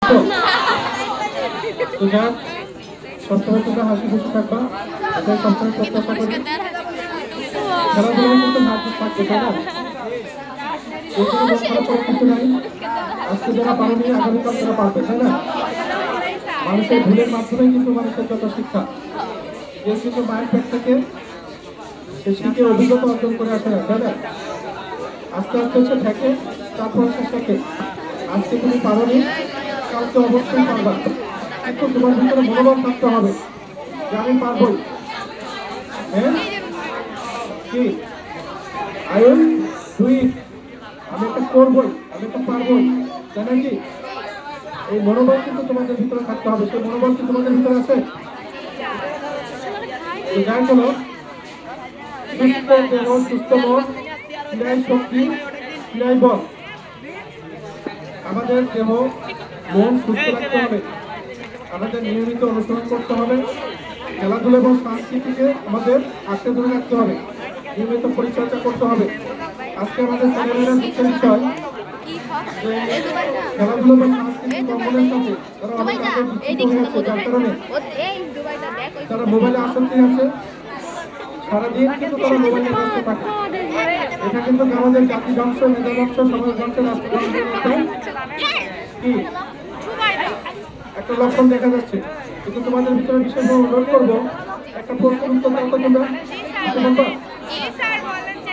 তো যাক সবসময় তোমরা হাসি খুশি থাকবা, এটাই সবসময় প্রত্যাশা করি। খেলাধুলায় কিন্তু হাসি থাকবে, তাই না? এর কোনো মন খারাপ করার কিছু নাই। আজকে যারা পারেনি আগামীকাল তারা পারবে, তাই না? মানুষের ভুলের মাধ্যমেই কিন্তু মানুষের যত শিক্ষা, যে কিন্তু মায়ের পেট থেকে সে শিখে অভিজ্ঞতা অর্জন করে আসে না, তাই না? আস্তে আস্তে হচ্ছে ঠেকে, তারপর হচ্ছে শেখে। আজকে তুমি পারোনি, কালকে অবশ্যই পারবা, কিন্তু তোমার ভিতরে মনোবল থাকতে হবে যে আমি পারবই। হ্যাঁ কি আই উইল ডু ইট, আমি এটা করবই, আমি এটা পারবই, তাই নাকি? এই মনোবল কিন্তু তোমাদের ভিতরে থাকতে হবে। সেই মনোবল কি তোমাদের ভিতরে আছে? যাই হলো সুস্থ দেহ, সুস্থ মন, ক্রিয়ায় শক্তি, ক্রিয়ায় বল। আমাদের দেহ মন সুস্থ রাখতে হবে, আমাদের নিয়মিত অনুসরণ করতে হবে, খেলাধুলা এবং সংস্কৃতিকে আমাদের আঁকড়ে ধরে রাখতে হবে, নিয়মিত পরিচর্যা করতে হবে। আজকে আমাদের ছেলেমেয়েরা দুঃখের বিষয় যে খেলাধুলা এবং সাংস্কৃতিক অঙ্গনের সাথে তারা অনেক আগে বিচ্ছিন্ন হয়েছে, যার কারণে তারা মোবাইলে আসক্তি আছে, সারাদিন কিন্তু তারা মোবাইলে ব্যস্ত থাকে। এটা কিন্তু আমাদের জাতি ধ্বংস, মেধা ধ্বংস, সমাজ ধ্বংস, রাষ্ট্র ধ্বংসের কি একটা লক্ষণ দেখা যাচ্ছে। কিন্তু তোমাদের ভিতরে বিশেষভাবে অনুরোধ করবো, একটা প্রশ্নের উত্তর দাও তো তোমরা,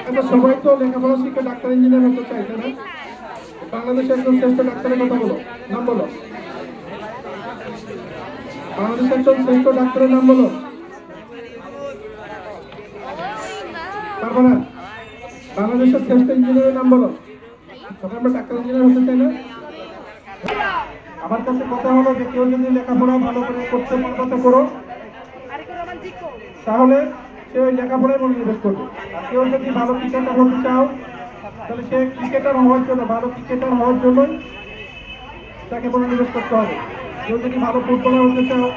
একটা সবাই তো লেখাপড়া শিখে ডাক্তার ইঞ্জিনিয়ার হতে চাই, তাই না? বাংলাদেশের একজন শ্রেষ্ঠ ডাক্তারের কথা বলো, নাম বলো। বাংলাদেশের একজন শ্রেষ্ঠ ডাক্তারের নাম বলো। পারবো না? বাংলাদেশের শ্রেষ্ঠ ইঞ্জিনিয়ারের নাম বলো। তখন আমরা ডাক্তার ইঞ্জিনিয়ার হতে চাই না? আমার কাছে কথা হলো যে কেউ যদি লেখাপড়া ভালো করে করতে পারবে করো, তাহলে সে ওই লেখাপড়ায় মনোনিবেশ করবে। আর কেউ যদি ভালো ক্রিকেটার হতে চাও, তাহলে সে ক্রিকেটার হওয়ার জন্য, ভালো ক্রিকেটার হওয়ার জন্যই তাকে মনোনিবেশ করতে হবে। কেউ যদি ভালো ফুটবলার হতে চাও,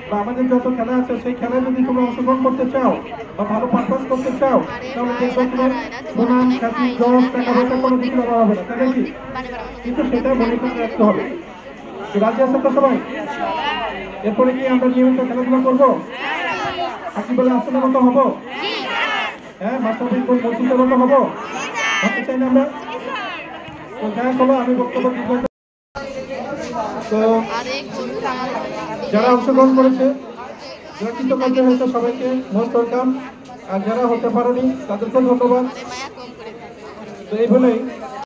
বা আমাদের যত খেলা আছে সেই খেলায় যদি তোমরা অংশগ্রহণ করতে চাও বা ভালো পারফর্ম করতে চাও, তাহলে দেখবে তোমার সুনাম, খ্যাতি, যশ, টাকা পয়সা কোনো কিছু দেওয়া হবে না, তাই নাকি? কিন্তু সেটা মনে করে রাখতে হবে। রাজি আছে তো সবাই? এরপরে কি আমরা নিয়মিত খেলাধুলা করবো? সাকিবুল হাসানের মতো হবো? হ্যাঁ, মাস্টারবিন মসজিদের মতো হবো? হতে চাই না আমরা? তো যাই হলো, আমি বক্তব্য দিতে। তো যারা অংশগ্রহণ করেছে, যারা কৃতকার্য হয়েছে, সবাইকে মোস্ট ওয়েলকাম। আর যারা হতে পারেনি তাদেরকেও ধন্যবাদ। তো এই বলেই